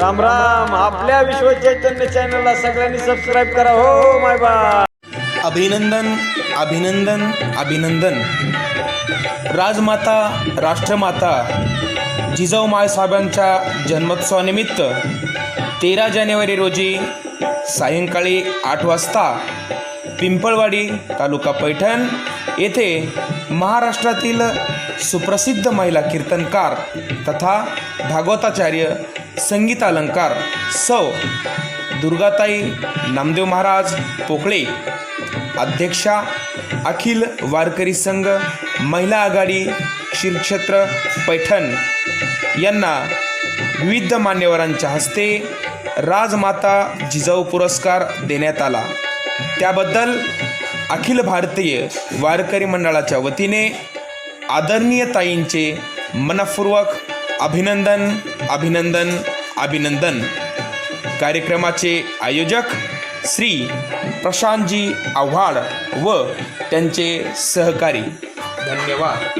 राम राम. आपल्या विश्व चैतन्य चॅनलला सगळ्यांनी सबस्क्राईब करा हो माय बा. अभिनंदन अभिनंदन अभिनंदन. राजमाता राष्ट्रमाता जिजाऊ मायसाहेबांच्या जन्मोत्सवानिमित्त 13 जानेवारी रोजी सायंकाळी 8 वाजता पिंपळवाडी तालुका पैठण येथे महाराष्ट्रातील सुप्रसिद्ध महिला कीर्तनकार तथा भागवताचार्य संगीतालंकार सौ दुर्गाताई नामदेव महाराज पोकळे, अध्यक्षा अखिल वारकरी संघ महिला आघाडी श्रीक्षेत्र पैठण यांना विविध मान्यवरांच्या हस्ते राजमाता जिजाऊ पुरस्कार देण्यात आला. त्याबद्दल अखिल भारतीय वारकरी मंडळाच्या वतीने आदरणीय ताईंचे मनपूर्वक अभिनंदन अभिनंदन अभिनंदन. कार्यक्रमाचे आयोजक श्री प्रशांतजी आव्हाड व त्यांचे सहकारी. धन्यवाद.